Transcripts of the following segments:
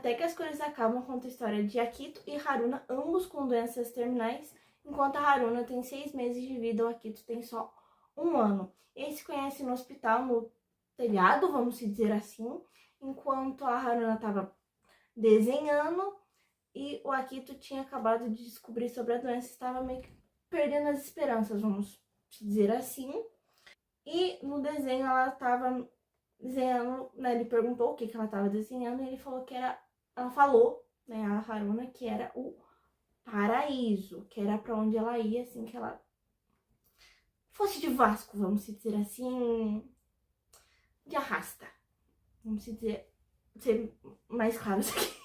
Até que as coisas acabam, conta a história de Akito e Haruna, ambos com doenças terminais. Enquanto a Haruna tem 6 meses de vida, o Akito tem só 1 ano. Eles se conhecem no hospital, no telhado, vamos dizer assim, enquanto a Haruna estava desenhando e o Akito tinha acabado de descobrir sobre a doença e estava meio que perdendo as esperanças, vamos dizer assim. E no desenho ela estava desenhando, né, ele perguntou o que ela estava desenhando e ele falou que era, ela falou, né, a Haruna, que era o paraíso, que era para onde ela ia assim que ela fosse de Vasco, vamos dizer assim, de arrasta. Vamos dizer, ser mais claro isso aqui.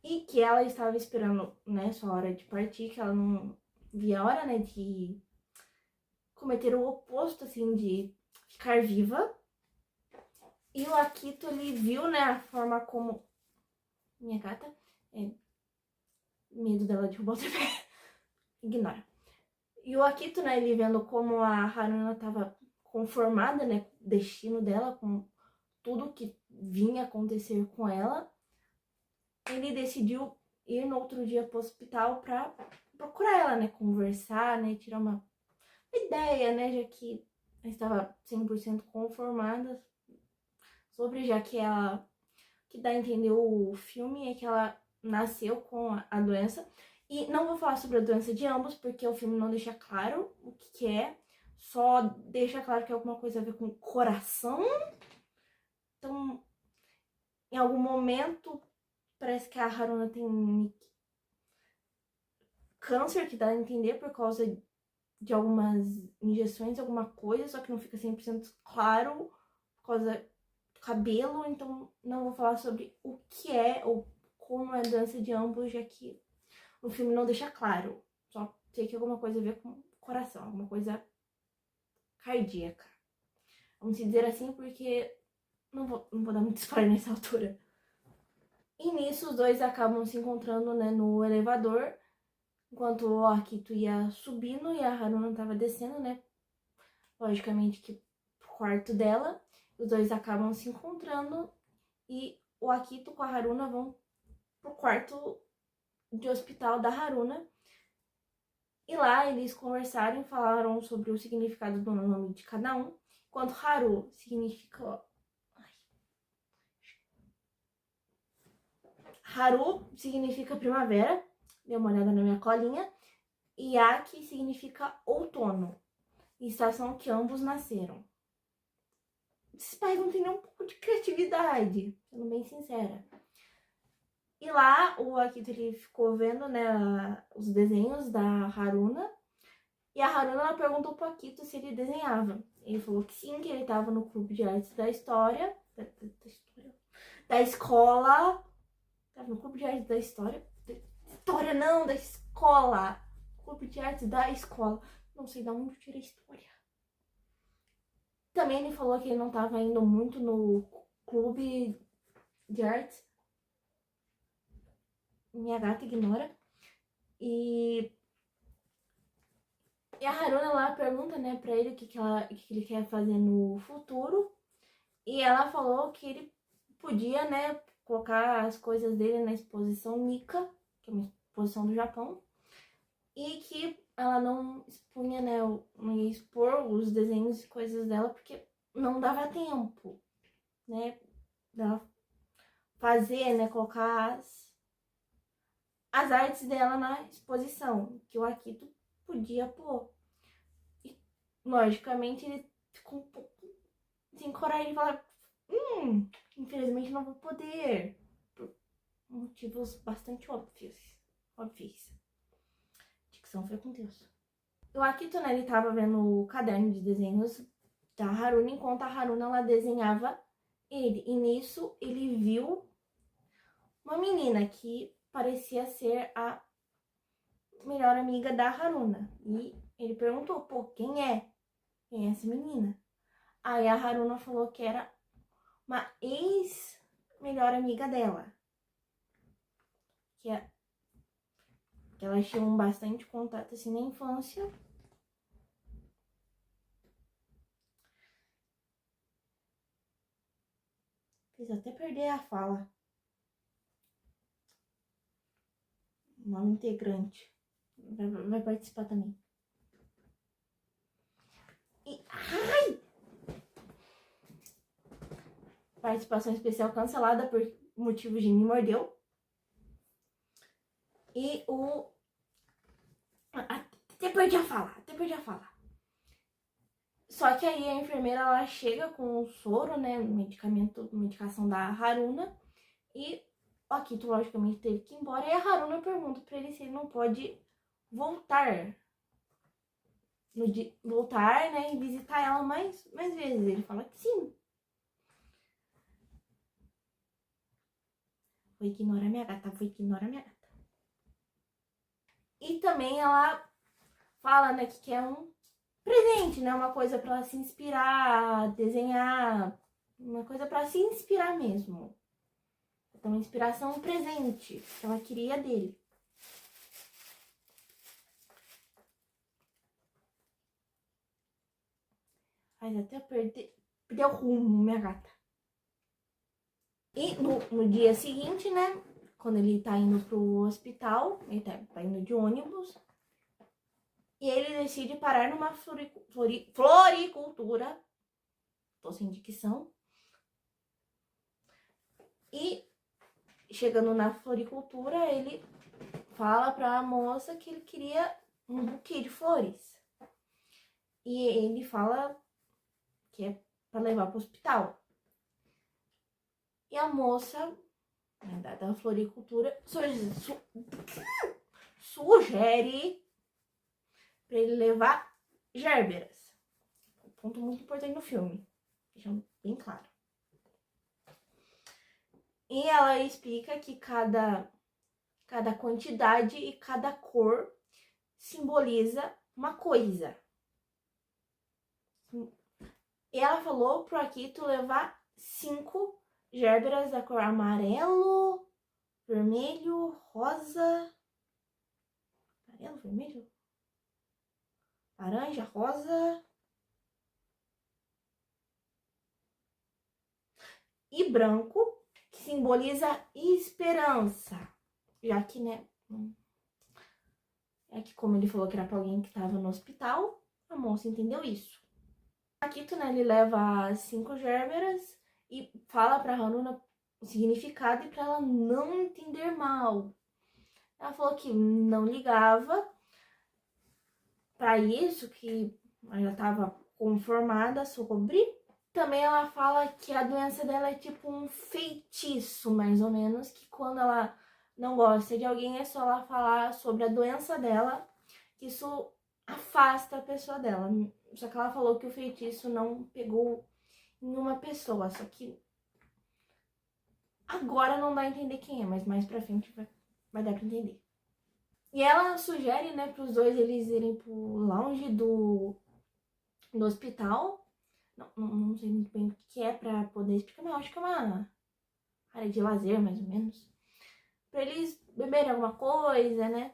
E que ela estava esperando, né, sua hora de partir, que ela não via a hora, né, de cometer o oposto, assim, de ficar viva. E o Akito, ele viu, né, a forma como... Minha gata, medo dela derrubar o TV. Ignora. E o Akito, né, ele vendo como a Haruna estava conformada, né, com o destino dela, com tudo que vinha acontecer com ela, ele decidiu ir no outro dia pro hospital pra procurar ela, né, conversar, né, tirar uma ideia, né, já que ela estava 100% conformada sobre, já que ela, o que dá a entender o filme é que ela nasceu com a doença. E não vou falar sobre a doença de ambos, porque o filme não deixa claro o que é, só deixa claro que é alguma coisa a ver com coração. Então, em algum momento, parece que a Haruna tem câncer, que dá a entender por causa de algumas injeções, alguma coisa, só que não fica 100% claro por causa do cabelo. Então, não vou falar sobre o que é ou como é a doença de ambos, já que o filme não deixa claro. Só sei que é alguma coisa a ver com coração, alguma coisa cardíaca. Vamos dizer assim, porque não vou dar muito spoiler nessa altura. E nisso, os dois acabam se encontrando, né, no elevador, enquanto o Akito ia subindo e a Haruna tava descendo, né, logicamente que pro quarto dela. Os dois acabam se encontrando e o Akito com a Haruna vão pro quarto de hospital da Haruna. E lá eles conversaram e falaram sobre o significado do nome de cada um. Enquanto Haru significa... Haru significa primavera, dê uma olhada na minha colinha. E Aki significa outono, estação que ambos nasceram. Esses pais não têm nem um pouco de criatividade, sendo bem sincera. E lá o Akito, ele ficou vendo, né, os desenhos da Haruna. E a Haruna, ela perguntou pro Akito se ele desenhava. Ele falou que sim, que ele estava no clube de artes da história. Da escola. Tava no clube de artes da história. História não, da escola. Clube de artes da escola. Não sei de onde eu tirei história. Também ele falou que ele não estava indo muito no clube de artes. Minha gata ignora. E a Haruna lá pergunta, né, pra ele o que ele quer fazer no futuro. E ela falou que ele podia, né, colocar as coisas dele na exposição Nika, que é uma exposição do Japão. E que ela não expunha, né, não ia expor os desenhos e coisas dela, porque não dava tempo, né, dela fazer, né, colocar as artes dela na exposição, que o Akito podia pôr. E, logicamente, ele ficou um pouco sem coragem de falar, infelizmente não vou poder, por motivos bastante óbvios. Dicção foi com Deus. O Akito, né, ele tava vendo o caderno de desenhos da Haruna, enquanto a Haruna, ela desenhava ele. E nisso, ele viu uma menina que parecia ser a melhor amiga da Haruna. E ele perguntou, pô, quem é? Quem é essa menina? Aí a Haruna falou que era uma ex-melhor amiga dela. Que elas tinham bastante contato, assim, na infância. Fiz até perder a fala. nova integrante. Vai participar também. E, ai! Participação especial cancelada por motivo de me mordeu. E o... Até perdi a falar. Só que aí a enfermeira, ela chega com o soro, né, medicação da Haruna. E o Akito, logicamente, teve que ir embora. E a Haruna pergunta pra ele se ele não pode voltar. Voltar, né, e visitar ela mais vezes. Ele fala que sim. Vou ignorar minha gata. E também ela fala, né, que quer um presente, né, uma coisa pra ela se inspirar, desenhar, uma coisa pra se inspirar mesmo. Então, uma inspiração, um presente que ela queria dele. Faz até perder o rumo, minha gata. E no dia seguinte, né, quando ele tá indo pro hospital, ele tá indo de ônibus, e ele decide parar numa floricultura. Tô sem dicção. E chegando na floricultura, ele fala pra moça que ele queria um buquê de flores. E ele fala que é pra levar pro hospital. E a moça, né, da floricultura sugere pra ele levar gérberas. Um ponto muito importante no filme. Deixando bem claro. E ela explica que cada quantidade e cada cor simboliza uma coisa. E ela falou pro Akito levar 5 gérberas da cor amarelo, vermelho, rosa... Amarelo, vermelho? Laranja, rosa... E branco, que simboliza esperança. Já que, né... É que como ele falou que era pra alguém que tava no hospital, a moça entendeu isso. O Akito, né, ele leva 5 gérberas e fala pra Haruna o significado e pra ela não entender mal. Ela falou que não ligava pra isso, que ela já tava conformada sobre. Também ela fala que a doença dela é tipo um feitiço, mais ou menos, que quando ela não gosta de alguém é só ela falar sobre a doença dela, que isso afasta a pessoa dela. Só que ela falou que o feitiço não pegou em uma pessoa, só que agora não dá a entender quem é, mas mais pra frente vai dar pra entender. E ela sugere, né, pros dois eles irem pro lounge do hospital. Não sei muito bem o que é pra poder explicar, mas eu acho que é uma área de lazer, mais ou menos. Pra eles beberem alguma coisa, né?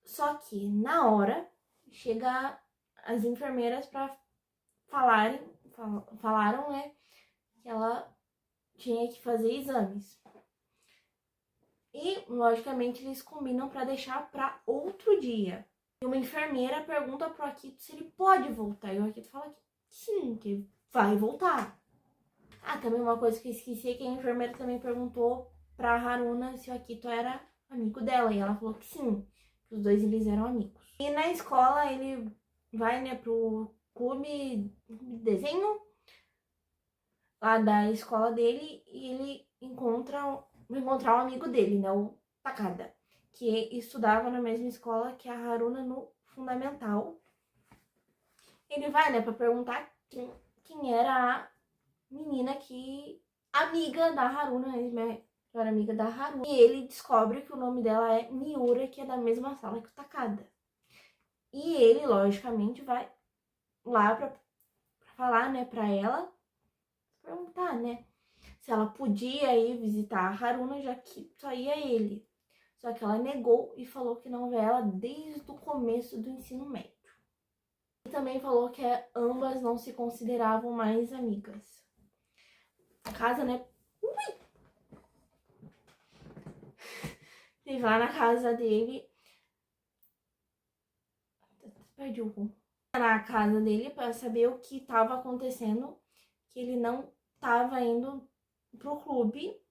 Só que na hora, chega as enfermeiras pra falaram, né, que ela tinha que fazer exames. E, logicamente, eles combinam pra deixar pra outro dia. E uma enfermeira pergunta pro Akito se ele pode voltar. E o Akito fala que sim, que vai voltar. Ah, também uma coisa que eu esqueci é que a enfermeira também perguntou pra Haruna se o Akito era amigo dela. E ela falou que sim, que os dois eles eram amigos. E na escola ele vai, né, pro clube de desenho lá da escola dele e ele vai encontrar um amigo dele, né, o Takada, que estudava na mesma escola que a Haruna no fundamental. Ele vai, né, pra perguntar quem era a menina que... amiga da Haruna, né, era amiga da Haruna. E ele descobre que o nome dela é Miura, que é da mesma sala que o Takada. E ele, logicamente, vai lá pra falar, né, pra ela, perguntar, né, se ela podia ir visitar a Haruna, já que só ia ele. Só que ela negou e falou que não vê ela desde o começo do ensino médio. E também falou que ambas não se consideravam mais amigas. A casa, né? teve lá na casa dele. Perdi o rumo. Na casa dele para saber o que estava acontecendo, que ele não estava indo pro clube.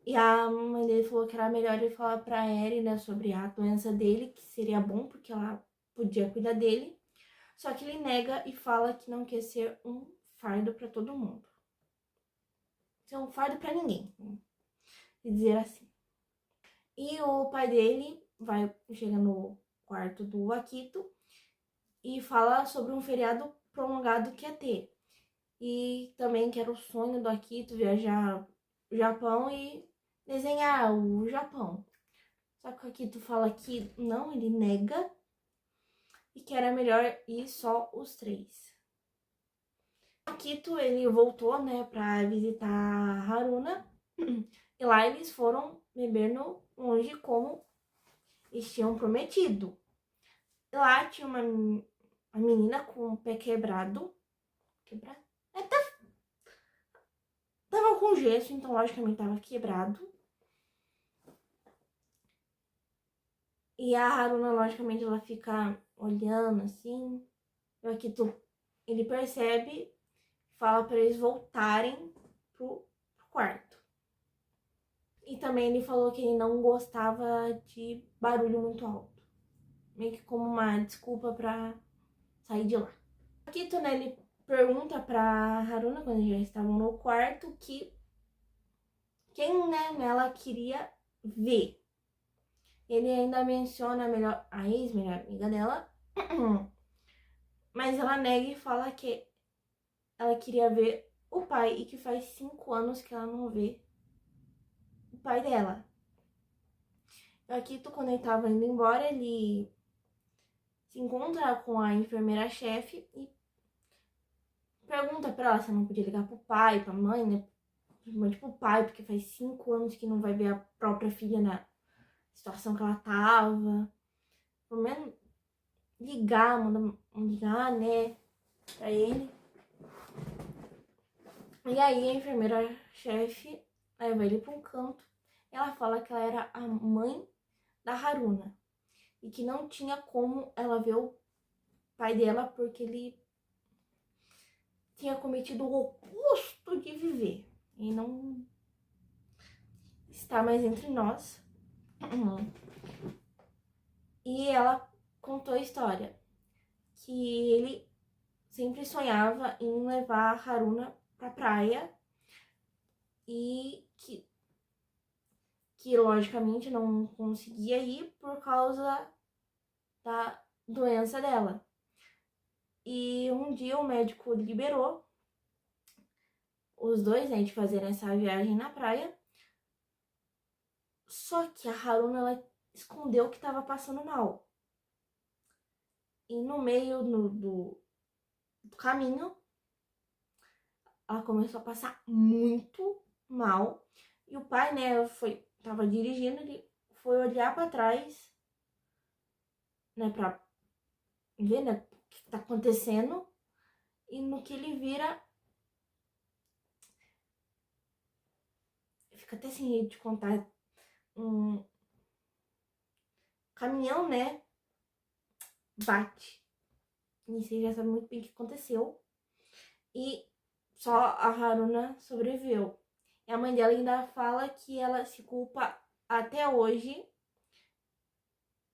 E a mãe dele falou que era melhor ele falar pra Eri, né, sobre a doença dele, que seria bom porque ela podia cuidar dele. Só que ele nega e fala que não quer ser um fardo para todo mundo. Ser um fardo para ninguém, dizer assim. E o pai dele chega no quarto do Akito e fala sobre um feriado prolongado que ia ter. E também que era o sonho do Akito viajar o Japão e desenhar o Japão. Só que o Akito fala que não, ele nega e que era melhor ir só os três. O Akito, ele voltou, né, pra visitar a Haruna e lá eles foram beber no longe como eles tinham prometido. E lá tinha uma menina com o pé quebrado. Quebrado? É, tava com gesso, então logicamente tava quebrado. E a Haruna, logicamente, ela fica olhando assim. E o Akito, ele percebe, fala para eles voltarem pro quarto. E também ele falou que ele não gostava de barulho muito alto. Meio que como uma desculpa pra sair de lá. O Akito, né, ele pergunta pra Haruna, quando eles já estavam no quarto, que quem, né, ela queria ver. Ele ainda menciona a ex-melhor amiga dela, mas ela nega e fala que ela queria ver o pai e que faz 5 anos que ela não vê o pai dela. O Akito, quando ele tava indo embora, ele se encontra com a enfermeira-chefe e pergunta pra ela se não podia ligar pro pai, pra mãe, né? Principalmente pro pai, porque faz 5 anos que não vai ver a própria filha na situação que ela tava. Pelo menos ligar, né, pra ele. E aí a enfermeira-chefe leva ele pra um canto. Ela fala que ela era a mãe da Haruna. E que não tinha como ela ver o pai dela porque ele tinha cometido o oposto de viver. E não está mais entre nós. E ela contou a história. Que ele sempre sonhava em levar a Haruna pra praia. E que logicamente não conseguia ir por causa da doença dela. E um dia o médico liberou os dois, né, de fazer essa viagem na praia. Só que a Haruna, ela escondeu que estava passando mal. E no meio do caminho, ela começou a passar muito mal. E o pai, né, tava dirigindo, ele foi olhar para trás, né, pra ver, né, o que tá acontecendo. E no que ele vira, fica até sem jeito de contar, um caminhão, né, bate. E você já sabe muito bem o que aconteceu. E só a Haruna sobreviveu. E a mãe dela ainda fala que ela se culpa até hoje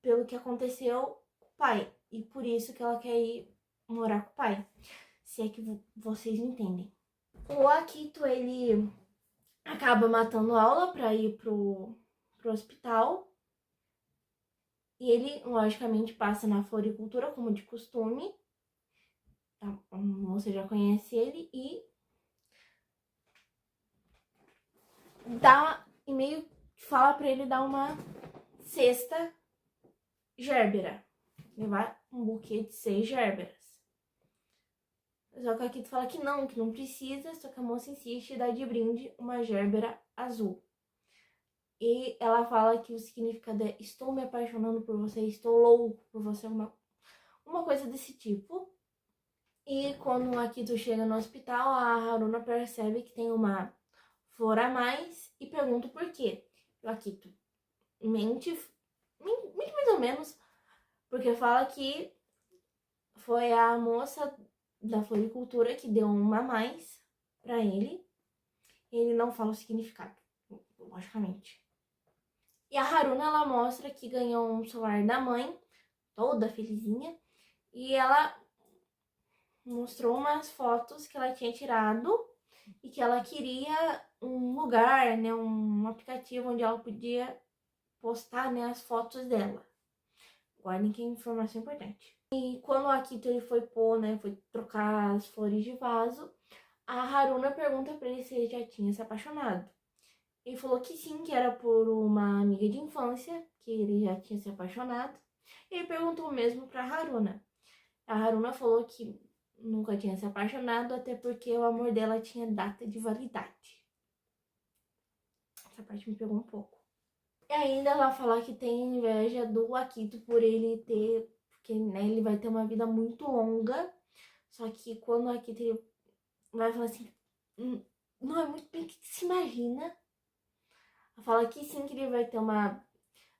pelo que aconteceu com o pai. E por isso que ela quer ir morar com o pai. Se é que vocês entendem. O Akito, ele acaba matando aula pra ir pro hospital. E ele, logicamente, passa na floricultura, como de costume. Tá? Você já conhece ele. E e meio fala pra ele dar uma cesta gerbera. Levar um buquê de 6 gerberas. Só que o Akito fala que não precisa. Só que a moça insiste e dá de brinde uma gerbera azul. E ela fala que o significado é: estou me apaixonando por você, estou louco por você, uma coisa desse tipo. E quando o Akito chega no hospital, a Haruna percebe que tem uma flor a mais e pergunta por quê. O Akito: mente mais ou menos, porque fala que foi a moça da floricultura que deu uma a mais pra ele. Ele não fala o significado, logicamente. E a Haruna, ela mostra que ganhou um celular da mãe, toda felizinha. E ela mostrou umas fotos que ela tinha tirado e que ela queria um lugar, né, um aplicativo onde ela podia postar, né, as fotos dela. Guardem que é informação importante. E quando o Akito ele foi pôr, né, foi trocar as flores de vaso, a Haruna pergunta pra ele se ele já tinha se apaixonado. Ele falou que sim, que era por uma amiga de infância, que ele já tinha se apaixonado. Ele perguntou mesmo pra Haruna. A Haruna falou que nunca tinha se apaixonado, até porque o amor dela tinha data de validade. Essa parte me pegou um pouco. E ainda ela fala que tem inveja do Akito por ele ter, porque né, ele vai ter uma vida muito longa. Só que quando o Akito ele vai falar assim, não é muito bem o que se imagina. Ela fala que sim, que ele vai ter uma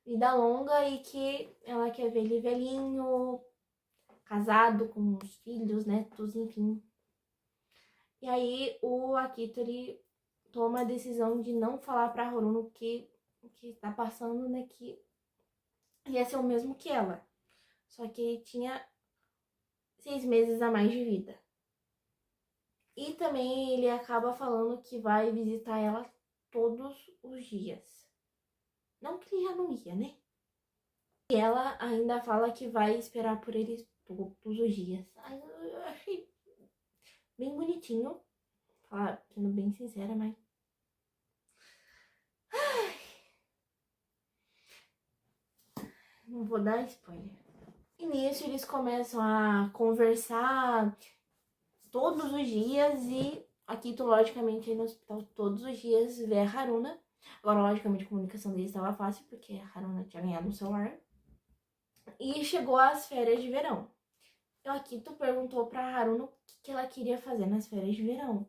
vida longa e que ela quer ver ele velhinho, casado, com os filhos, netos, enfim. E aí o Akito, ele toma a decisão de não falar pra Haruno o que tá passando, né, que ia ser o mesmo que ela. Só que ele tinha 6 meses a mais de vida. E também ele acaba falando que vai visitar ela todos os dias. Não que ele já não ia, né? E ela ainda fala que vai esperar por ele todos os dias. Ai, eu achei bem bonitinho, sendo bem sincera, mas... Não vou dar spoiler. E nisso eles começam a conversar todos os dias e Akito, logicamente, aí no hospital todos os dias vê a Haruna. Agora, logicamente, a comunicação deles estava fácil, porque a Haruna tinha ganhado um celular. E chegou as férias de verão. E o Akito perguntou pra Haruna o que ela queria fazer nas férias de verão.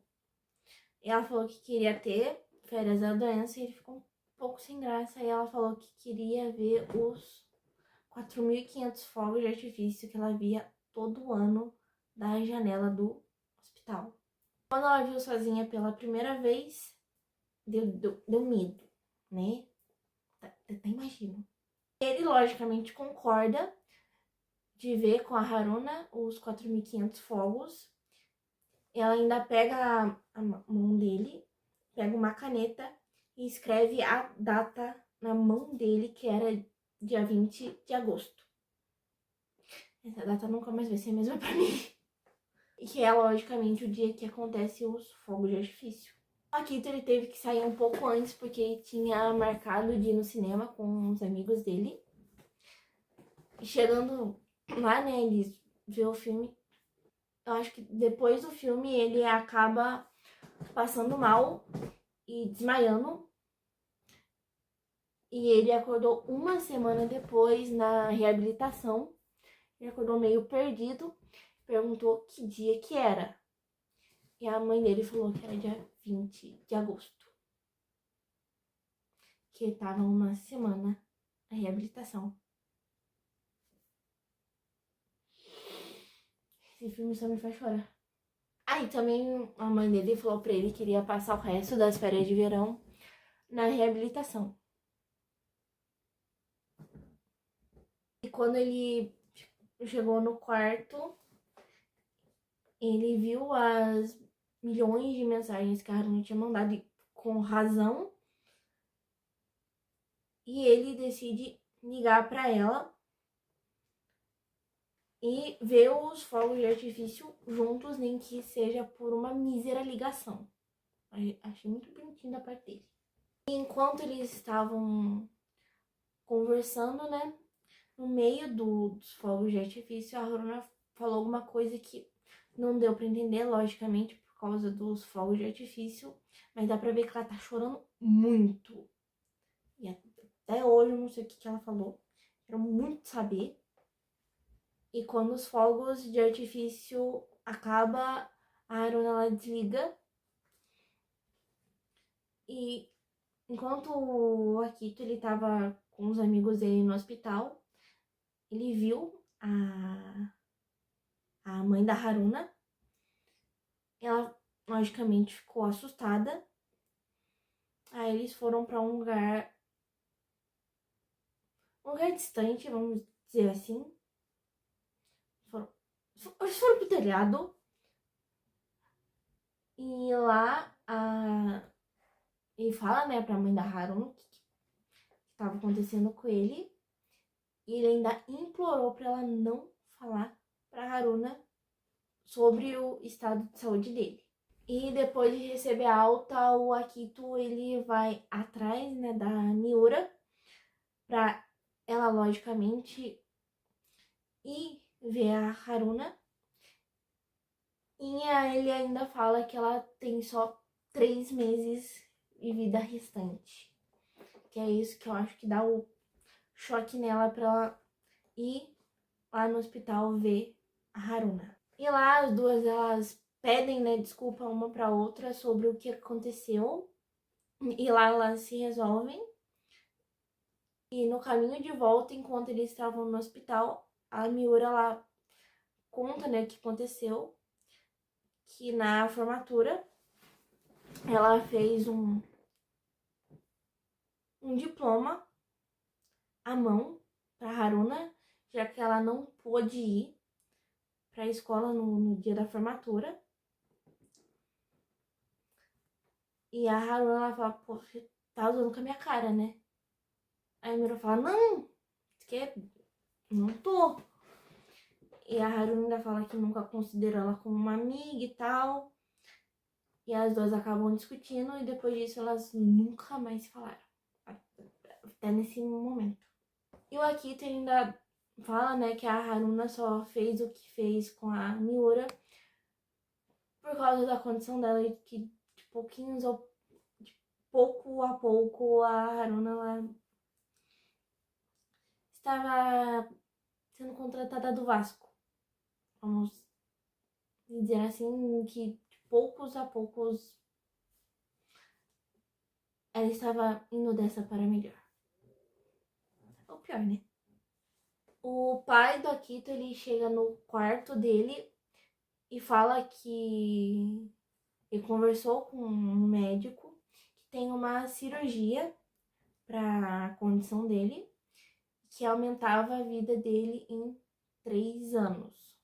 E ela falou que queria ter férias da doença e ele ficou um pouco sem graça. E ela falou que queria ver os 4.500 fogos de artifício que ela via todo ano da janela do hospital. Quando ela viu sozinha pela primeira vez, deu medo, né? Até imagino. Ele, logicamente, concorda de ver com a Haruna os 4.500 fogos. Ela ainda pega a mão dele, pega uma caneta e escreve a data na mão dele, que era dia 20 de agosto. Essa data nunca mais vai ser a mesma pra mim. E que é, logicamente, o dia que acontece os fogos de artifício. O Akito, ele teve que sair um pouco antes, porque ele tinha marcado de ir no cinema com os amigos dele. E chegando lá, né, eles vê o filme. Eu acho que depois do filme ele acaba passando mal e desmaiando. E ele acordou uma semana depois na reabilitação. Ele acordou meio perdido, perguntou que dia que era. E a mãe dele falou que era dia 20 de agosto. Que ele tava uma semana na reabilitação. Esse filme só me faz chorar. Aí também a mãe dele falou pra ele que iria passar o resto das férias de verão na reabilitação. E quando ele chegou no quarto, ele viu as milhões de mensagens que a Haruna tinha mandado, e com razão. E ele decide ligar pra ela e ver os fogos de artifício juntos, nem que seja por uma mísera ligação. Achei muito bonitinho da parte dele. E enquanto eles estavam conversando, né, no meio dos fogos de artifício, a Haruna falou alguma coisa que não deu pra entender, logicamente, por causa dos fogos de artifício, mas dá pra ver que ela tá chorando muito. E até hoje eu não sei o que ela falou, quero muito saber. E quando os fogos de artifício acaba, a Haruna ela desliga. E enquanto o Akito ele tava com os amigos dele no hospital, ele viu a mãe da Haruna. Ela, logicamente, ficou assustada. Aí eles foram para um lugar distante, vamos dizer assim. Eles foram pro telhado. E lá, ele fala, né, pra mãe da Haruna o que estava acontecendo com ele. E ele ainda implorou para ela não falar pra Haruna sobre o estado de saúde dele. E depois de receber a alta, o Akito, ele vai atrás, né, da Miura pra ela, logicamente, ir ver a Haruna. E ele ainda fala que ela tem só 3 meses de vida restante. Que é isso que eu acho que dá o choque nela pra ela ir lá no hospital ver a Haruna. E lá as duas, elas pedem, né, desculpa uma pra outra sobre o que aconteceu. E lá elas se resolvem. E no caminho de volta, enquanto eles estavam no hospital, a Miura lá conta, né, o que aconteceu. Que na formatura ela fez um diploma à mão para Haruna, já que ela não pôde ir para a escola no dia da formatura. E a Haruna, ela fala, pô, você tá usando com a minha cara, né? Aí a Miura fala, não, que não tô. E a Haruna ainda fala que nunca considerou ela como uma amiga e tal. E as duas acabam discutindo e depois disso elas nunca mais se falaram. Até nesse momento. E o Akito ainda fala, né, que a Haruna só fez o que fez com a Miura por causa da condição dela e que de pouco a pouco a Haruna ela estava sendo contratada do Vasco. Vamos dizer assim, que de poucos a poucos ela estava indo dessa para melhor. É o pior, né? O pai do Akito, ele chega no quarto dele e fala que ele conversou com um médico que tem uma cirurgia para a condição dele, que aumentava a vida dele em 3 anos.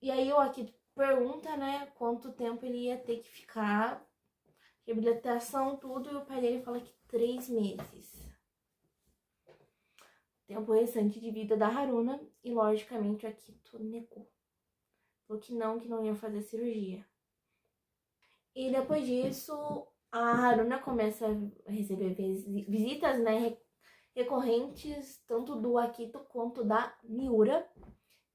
E aí o Akito pergunta, né, quanto tempo ele ia ter que ficar, reabilitação, tudo, e o pai dele fala que 3 meses. Tempo restante de vida da Haruna, e logicamente o Akito negou. Falou que não ia fazer cirurgia. E depois disso, a Haruna começa a receber visitas, né, recorrentes, tanto do Akito quanto da Miura.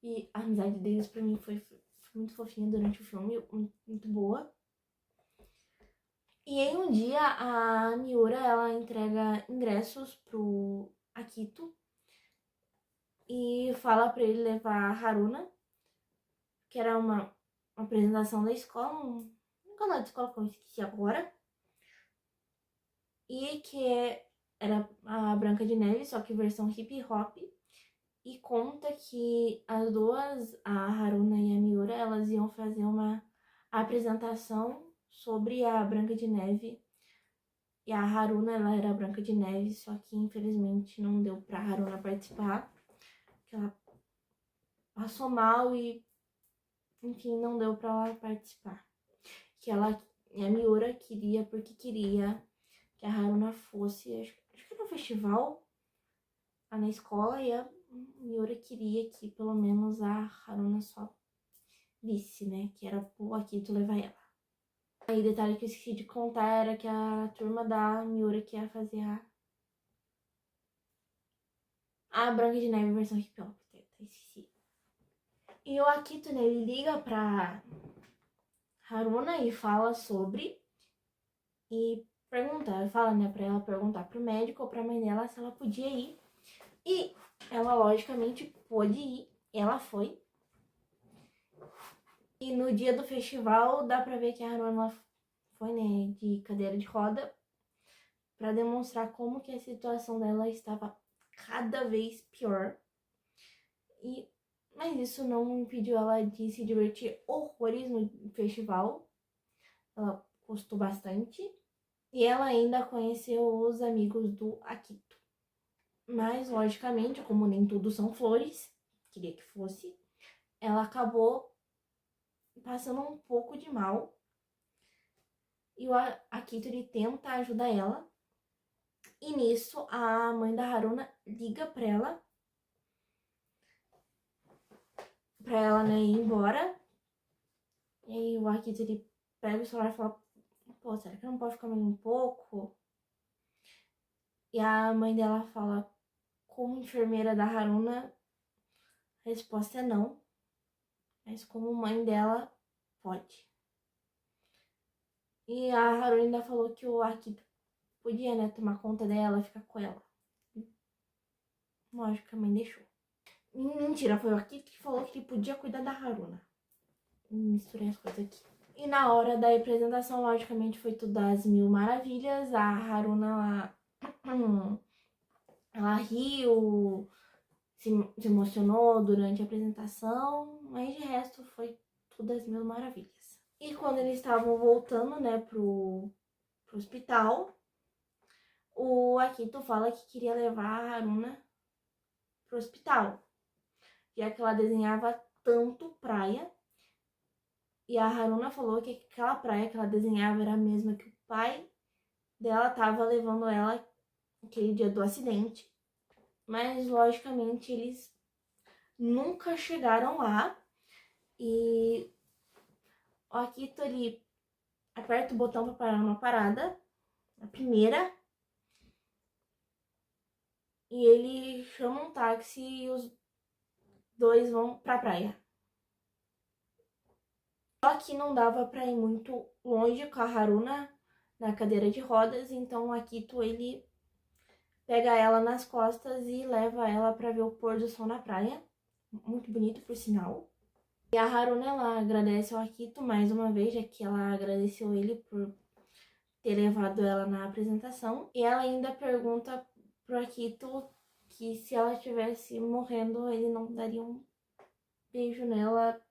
E a amizade deles pra mim foi muito fofinha durante o filme, muito boa. E em um dia, a Miura, ela entrega ingressos pro Akito e fala pra ele levar a Haruna, que era uma apresentação da escola, um canal de escola que eu esqueci agora, e que era a Branca de Neve, só que versão hip hop, e conta que as duas, a Haruna e a Miura, elas iam fazer uma apresentação sobre a Branca de Neve. E a Haruna, ela era a Branca de Neve, só que infelizmente não deu pra Haruna participar, que ela passou mal e, enfim, não deu pra ela participar. Que ela, a Miura queria, porque queria que a Haruna fosse, acho que era um festival lá na escola, e a Miura queria que pelo menos a Haruna só visse, né, que era pro Akito levar ela. Aí, detalhe que eu esqueci de contar era que a turma da Miura que ia fazer a Branca de Neve versão hip hop, esqueci. E o Akito, né, ele liga pra Haruna e fala sobre, e fala, né, pra ela perguntar pro médico ou pra mãe dela se ela podia ir. E ela, logicamente, pôde ir, ela foi. E no dia do festival, dá pra ver que a Haruna foi, né, de cadeira de roda. para demonstrar como que a situação dela estava cada vez pior. Mas isso não impediu ela de se divertir horrores no festival. Ela gostou bastante. E ela ainda conheceu os amigos do Akito. Mas, logicamente, como nem tudo são flores, queria que fosse, ela acabou passando um pouco de mal. E o Akito, ele tenta ajudar ela. E nisso, a mãe da Haruna liga pra ela, né, ir embora. E aí o Akito, ele pega o celular e fala, pô, será que eu não posso ficar mais um pouco? E a mãe dela fala, como enfermeira da Haruna, a resposta é não. Mas como mãe dela, pode. E a Haruna ainda falou que o Akito podia, né, tomar conta dela, ficar com ela. Lógico que a mãe deixou. Mentira, foi o Akito que falou que ele podia cuidar da Haruna. Misturei as coisas aqui. E na hora da apresentação, logicamente, foi tudo às mil maravilhas. A Haruna, ela riu, se emocionou durante a apresentação, mas de resto foi tudo às mil maravilhas. E quando eles estavam voltando, né, pro hospital, o Akito fala que queria levar a Haruna pro hospital, já que ela desenhava tanto praia. E a Haruna falou que aquela praia que ela desenhava era a mesma que o pai dela tava levando ela aquele dia do acidente. Mas, logicamente, eles nunca chegaram lá. E o Akito, ele aperta o botão para parar numa parada, a primeira. E ele chama um táxi e os dois vão pra praia. Só que não dava pra ir muito longe com a Haruna na cadeira de rodas, então o Akito, ele pega ela nas costas e leva ela pra ver o pôr do sol na praia. Muito bonito, por sinal. E a Haruna, ela agradece ao Akito mais uma vez, já que ela agradeceu ele por ter levado ela na apresentação. E ela ainda pergunta pro Akito que se ela estivesse morrendo, ele não daria um beijo nela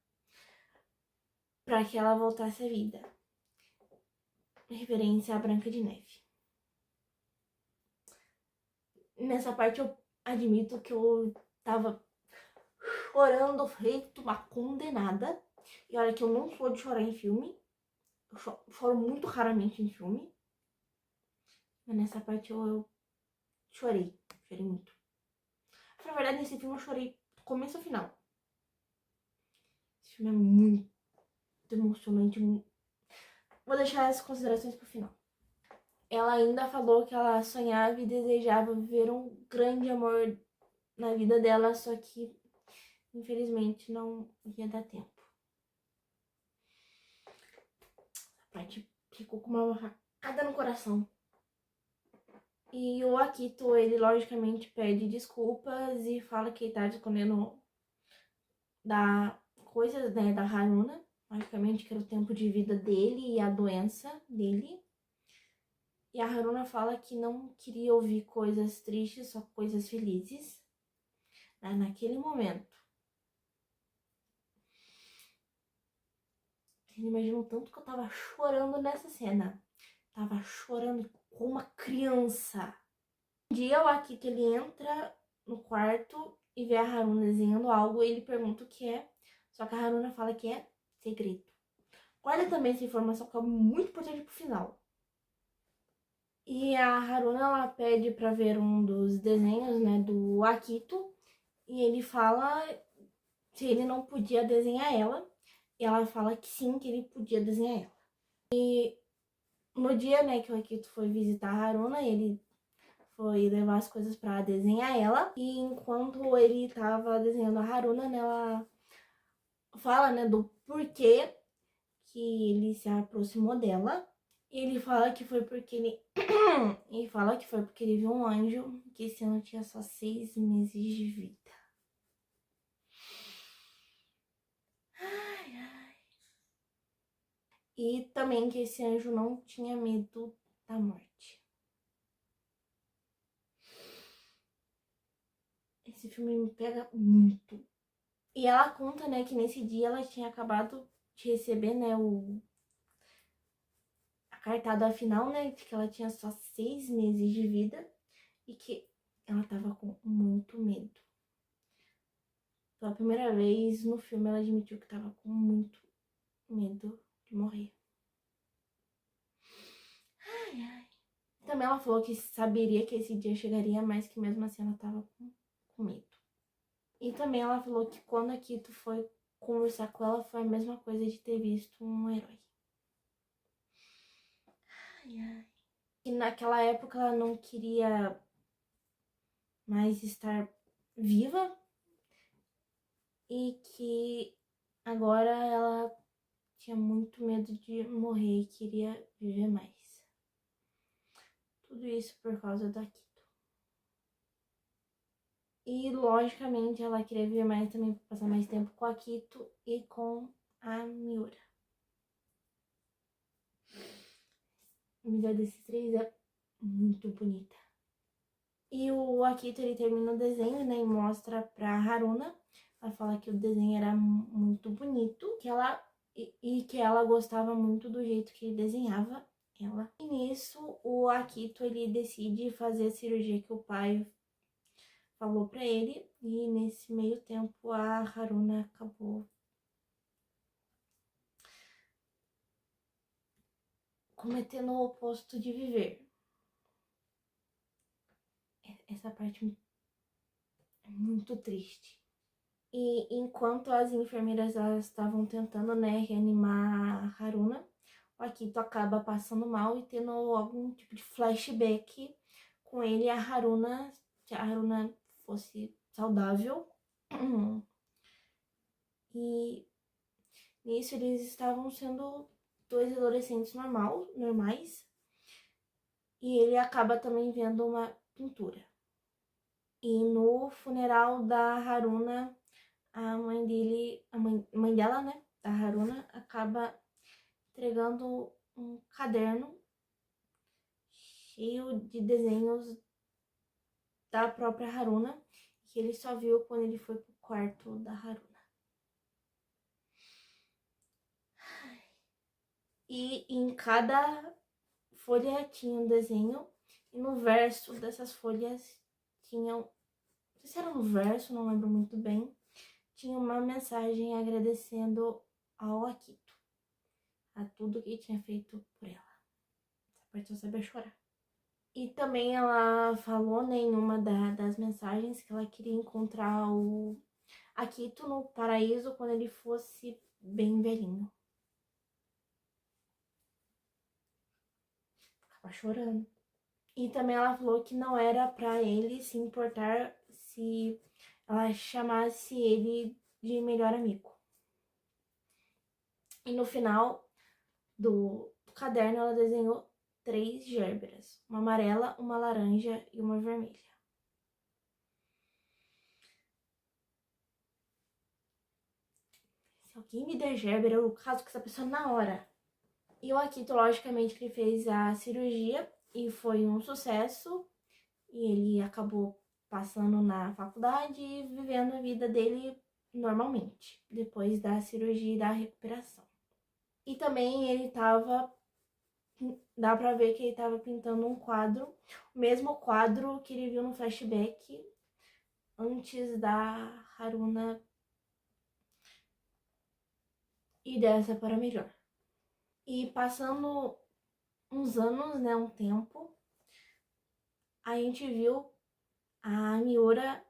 para que ela voltasse à vida. Referência à Branca de Neve. Nessa parte eu admito que eu tava chorando feito uma condenada. E olha que eu não sou de chorar em filme. Eu choro muito raramente em filme. Mas nessa parte eu chorei. Chorei muito. Na verdade, nesse filme eu chorei do começo ao final. Esse filme é muito emocionante. Vou deixar as considerações pro final. Ela ainda falou que ela sonhava e desejava viver um grande amor na vida dela, só que infelizmente não ia dar tempo. A parte ficou com uma facada no coração. E o Akito, ele logicamente pede desculpas e fala que ele tá escondendo da coisa, né, da Haruna. Logicamente que era o tempo de vida dele e a doença dele. E a Haruna fala que não queria ouvir coisas tristes, só coisas felizes, né, naquele momento. Vocês imaginam o tanto que eu tava chorando nessa cena. Tava chorando como uma criança. Um dia o Akito, ele entra no quarto e vê a Haruna desenhando algo e ele pergunta o que é. Só que a Haruna fala que é segredo. Guarda também essa informação que é muito importante pro final. E a Haruna, ela pede pra ver um dos desenhos, né, do Akito. E ele fala se ele não podia desenhar ela. E ela fala que sim, que ele podia desenhar ela. E no dia, né, que o Akito foi visitar a Haruna, ele foi levar as coisas pra desenhar ela. E enquanto ele tava desenhando a Haruna, né, ela fala, né, do porquê que ele se aproximou dela. E ele fala que foi porque ele... ele fala que foi porque ele viu um anjo que esse ano tinha só 6 meses de vida. Ai, ai. E também que esse anjo não tinha medo da morte. esse filme me pega muito. E ela conta, né, que nesse dia ela tinha acabado de receber, né, a cartada final, né, de que ela tinha só 6 meses de vida e que ela tava com muito medo. Pela primeira vez no filme ela admitiu que tava com muito medo de morrer. Ai, ai. Também ela falou que saberia que esse dia chegaria, mas que mesmo assim ela tava com medo. E também ela falou que quando a Kito foi conversar com ela foi a mesma coisa de ter visto um herói. Ai, ai. E naquela época ela não queria mais estar viva e que agora ela tinha muito medo de morrer e queria viver mais. Tudo isso por causa da Kito. E logicamente ela queria viver mais também para passar mais tempo com a Kito e com a Miura. A melhor desses três é muito bonita. E o Akito, ele termina o desenho, né, e mostra pra Haruna. Ela fala que o desenho era muito bonito, que ela e que ela gostava muito do jeito que ele desenhava ela. E nisso, o Akito, ele decide fazer a cirurgia que o pai falou pra ele. E nesse meio tempo, a Haruna acabou cometendo o oposto de viver. Essa parte é muito triste. E enquanto as enfermeiras elas estavam tentando, né, reanimar a Haruna, o Akito acaba passando mal e tendo algum tipo de flashback com ele e a Haruna, se a Haruna fosse saudável. E nisso eles estavam sendo dois adolescentes normais. E ele acaba também vendo uma pintura. E no funeral da Haruna, a mãe dele, a mãe dela, né, da Haruna, acaba entregando um caderno cheio de desenhos da própria Haruna, que ele só viu quando ele foi pro quarto da Haruna. E em cada folha tinha um desenho, e no verso dessas folhas tinham, não sei se era no verso, não lembro muito bem, tinha uma mensagem agradecendo ao Akito, a tudo que tinha feito por ela. Essa parte eu sabia chorar. E também ela falou, né, em uma das mensagens que ela queria encontrar o Akito no paraíso quando ele fosse bem velhinho. Ficava chorando. E também ela falou que não era pra ele se importar se ela chamasse ele de melhor amigo. E no final do caderno ela desenhou 3 gérberas, uma amarela, uma laranja e uma vermelha. Se alguém me der gérbera, eu caso com essa pessoa na hora. E o Akito, logicamente, ele fez a cirurgia e foi um sucesso. E ele acabou passando na faculdade e vivendo a vida dele normalmente, depois da cirurgia e da recuperação. E também ele tava, dá pra ver que ele tava pintando um quadro, o mesmo quadro que ele viu no flashback antes da Haruna ir dessa para melhor. E passando uns anos, né, um tempo, a gente viu a Miura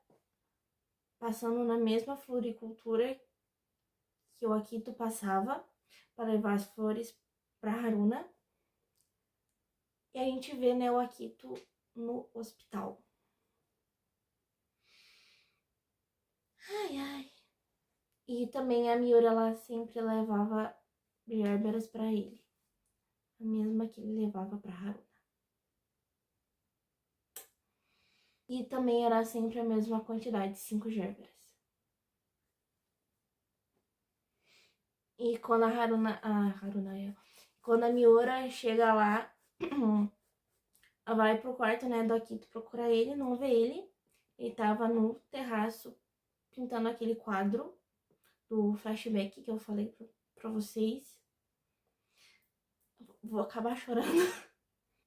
passando na mesma floricultura que o Akito passava para levar as flores para Haruna. E a gente vê, né, o Akito no hospital. Ai, ai. E também a Miura, ela sempre levava gérberas para ele. A mesma que ele levava para Haruna. E também era sempre a mesma quantidade, 5 gérberas. E quando quando a Miura chega lá, ela vai pro quarto, né, do Akito procurar ele, não vê ele. Ele tava no terraço pintando aquele quadro do flashback que eu falei pra vocês. Vou acabar chorando.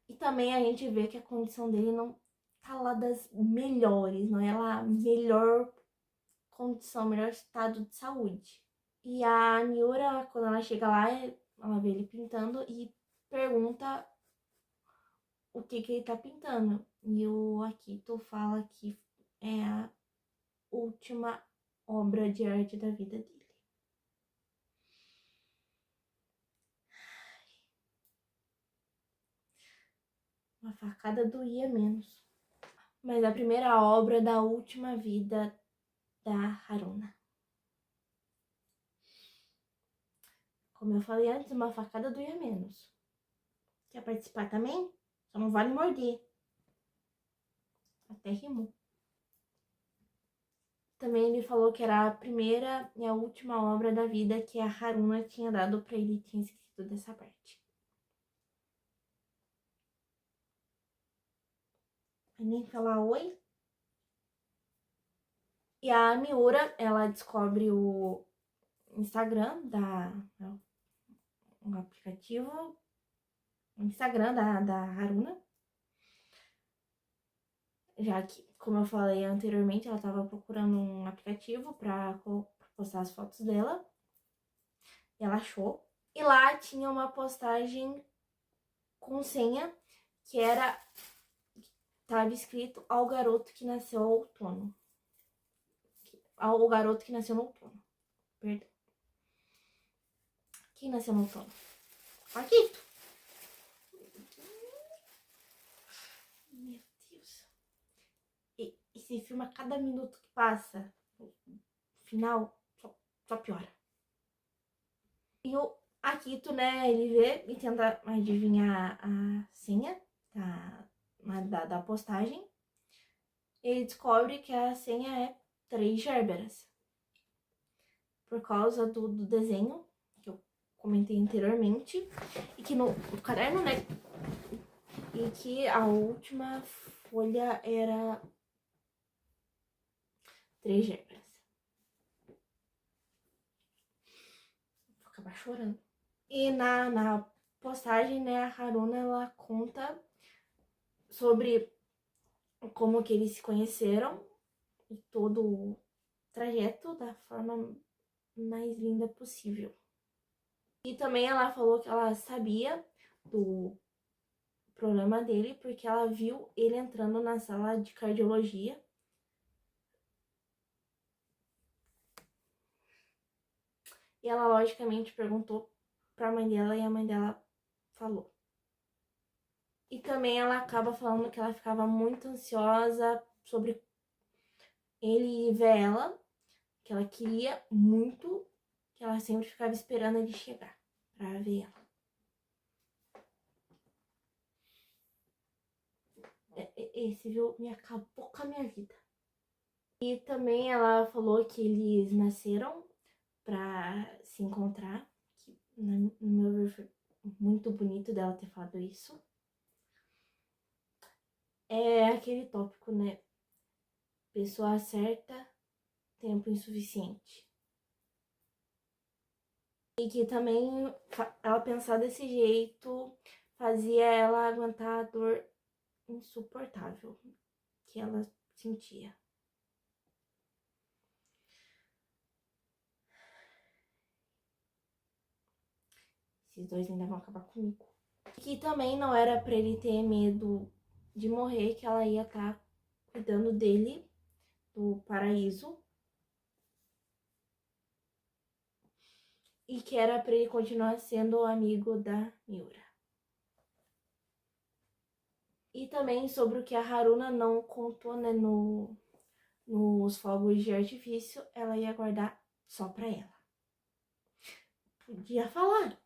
E também a gente vê que a condição dele não tá lá das melhores, não é lá a melhor condição, melhor estado de saúde. E a Miura, quando ela chega lá, ela vê ele pintando e pergunta o que ele tá pintando. E o Akito fala que é a última obra de arte da vida dele. Uma facada doía menos. Mas a primeira obra da última vida da Haruna. Como eu falei antes, uma facada doía menos. Quer participar também? Só não vale morder. Até rimou. Também ele falou que era a primeira e a última obra da vida que a Haruna tinha dado pra ele. Tinha esquecido dessa parte. Vai nem falar oi. E a Miura, ela descobre o Instagram um aplicativo, o Instagram da Haruna. Já que, como eu falei anteriormente, ela estava procurando um aplicativo para postar as fotos dela. Ela achou. E lá tinha uma postagem com senha que era... Estava escrito ao garoto que nasceu ao outono. Ao garoto que nasceu no outono. Perdão. Quem nasceu no outono? Paquito. Meu Deus. E se filma cada minuto que passa. No final, só piora. E o Akito, né, ele vê e tenta adivinhar a senha da postagem. Ele descobre que a senha é 3 gérberas. Por causa do desenho que eu comentei anteriormente. E que no caderno, né, e que a última folha era 3 gérberas. Vou acabar chorando. E na postagem, né, a Haruna, ela conta sobre como que eles se conheceram e todo o trajeto da forma mais linda possível. E também ela falou que ela sabia do problema dele porque ela viu ele entrando na sala de cardiologia. E ela logicamente perguntou pra mãe dela e a mãe dela falou. E também ela acaba falando que ela ficava muito ansiosa sobre ele ver ela, que ela queria muito, que ela sempre ficava esperando ele chegar pra ver ela. Esse, viu, me acabou com a minha vida. E também ela falou que eles nasceram pra se encontrar, que no meu ver foi muito bonito dela ter falado isso. É aquele tópico, né? Pessoa certa, tempo insuficiente. E que também ela pensar desse jeito fazia ela aguentar a dor insuportável que ela sentia. Esses dois ainda vão acabar comigo. E que também não era pra ele ter medo de morrer, que ela ia estar cuidando dele, do paraíso. E que era pra ele continuar sendo o amigo da Miura. E também sobre o que a Haruna não contou, né, nos fogos de artifício, ela ia guardar só pra ela. Podia falar,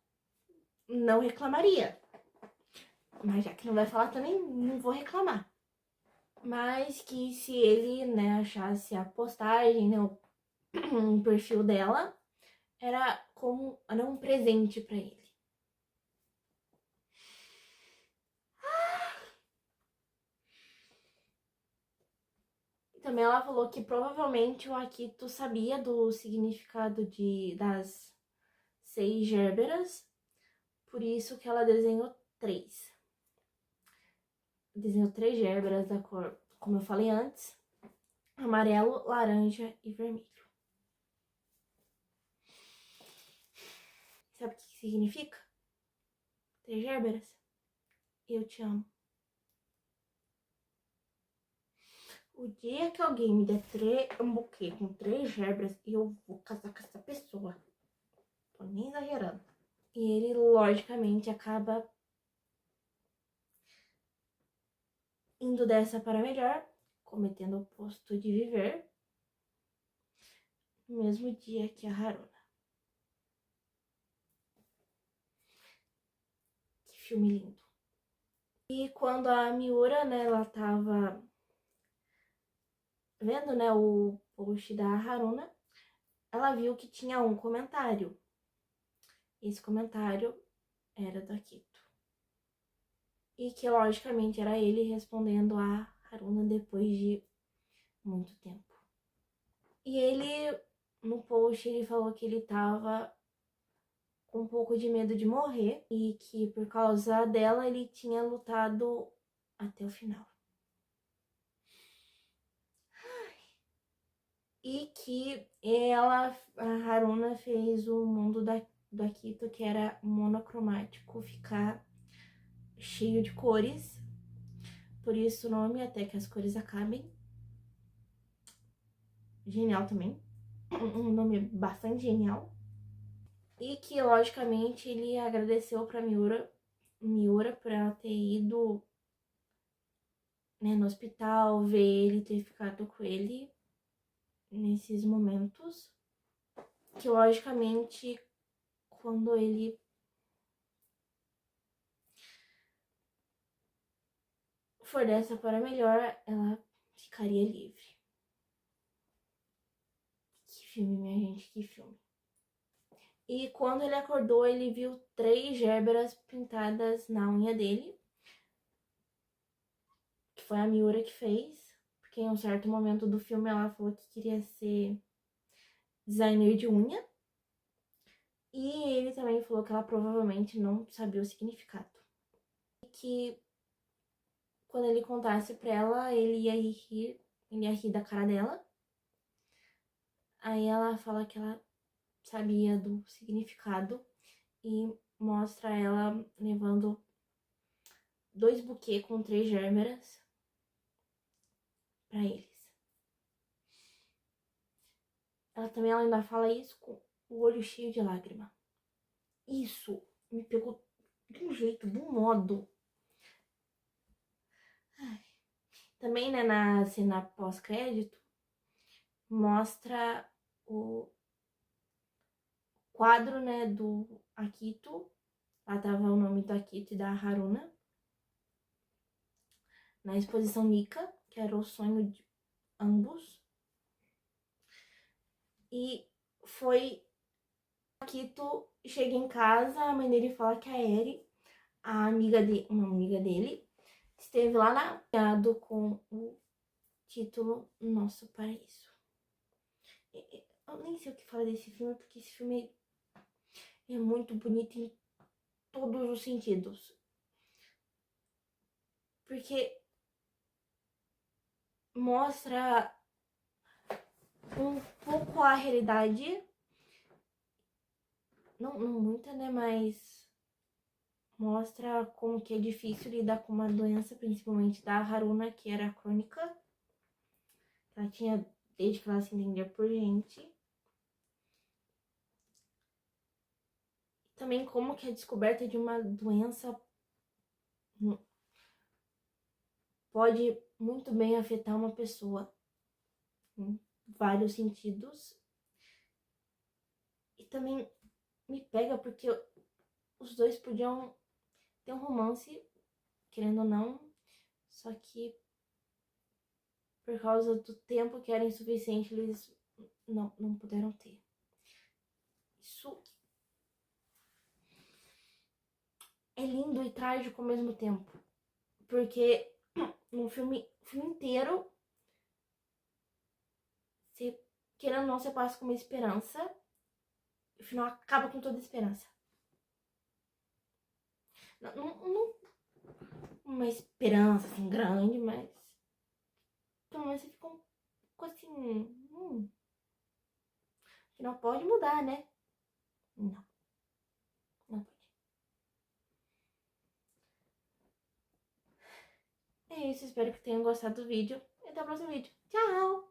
não reclamaria. Mas já que não vai falar também, não vou reclamar. Mas que se ele, né, achasse a postagem, né, o perfil dela, era um presente pra ele. Também ela falou que provavelmente o Akito sabia do significado das 6 gérberas, por isso que ela desenhou 3. Desenhou 3 gérberas da cor, como eu falei antes, amarelo, laranja e vermelho. Sabe o que significa? 3 gérberas? Eu te amo. O dia que alguém me der um buquê com 3 gérberas, eu vou casar com essa pessoa. Tô nem exagerando. E ele, logicamente, acaba indo dessa para melhor, cometendo o posto de viver, no mesmo dia que a Haruna. Que filme lindo. E quando a Miura, né, ela tava vendo, né, o post da Haruna, ela viu que tinha um comentário. Esse comentário era do Akito. E que, logicamente, era ele respondendo a Haruna depois de muito tempo. E ele, no post, ele falou que ele tava com um pouco de medo de morrer e que por causa dela ele tinha lutado até o final. E que a Haruna fez o mundo do Akito, que era monocromático, ficar cheio de cores. Por isso o nome, até que as cores acabem. Genial também. Um nome bastante genial. E que, logicamente, ele agradeceu pra Miura por ela ter ido, né, no hospital, ver ele, ter ficado com ele nesses momentos. Que, logicamente, quando ele for dessa para melhor, ela ficaria livre. Que filme, minha gente, que filme. E quando ele acordou, ele viu 3 gérberas pintadas na unha dele, que foi a Miura que fez, porque em um certo momento do filme ela falou que queria ser designer de unha. E ele também falou que ela provavelmente não sabia o significado. E que quando ele contasse pra ela, ele ia rir da cara dela. Aí ela fala que ela sabia do significado e mostra ela levando 2 buquês com 3 gérberas pra eles. Ela ainda fala isso com o olho cheio de lágrima. Isso me pegou de um jeito, de um modo. Ai. Também, né, na cena pós-crédito, mostra o quadro, né, do Akito. Lá tava o nome do Akito e da Haruna. Na exposição Nika, que era o sonho de ambos. E foi Akito chega em casa, a mãe dele fala que a Eri, uma amiga dele, esteve lá na com o título Nosso Paraíso. Eu nem sei o que falar desse filme, porque esse filme é muito bonito em todos os sentidos. Porque mostra um pouco a realidade, não muita, né, mas mostra como que é difícil lidar com uma doença, principalmente da Haruna, que era crônica. Ela tinha, desde que ela se entendia por gente. Também como que a descoberta de uma doença pode muito bem afetar uma pessoa em vários sentidos. E também me pega porque os dois podiam ter um romance, querendo ou não, só que por causa do tempo que era insuficiente, eles não puderam ter. Isso é lindo e trágico ao mesmo tempo, porque no filme inteiro querendo ou não, você passa com uma esperança, e o final acaba com toda a esperança. Não uma esperança assim grande, mas pelo menos você fica um pouco assim, que não pode mudar, né? Não, não pode. É isso, espero que tenham gostado do vídeo e até o próximo vídeo. Tchau!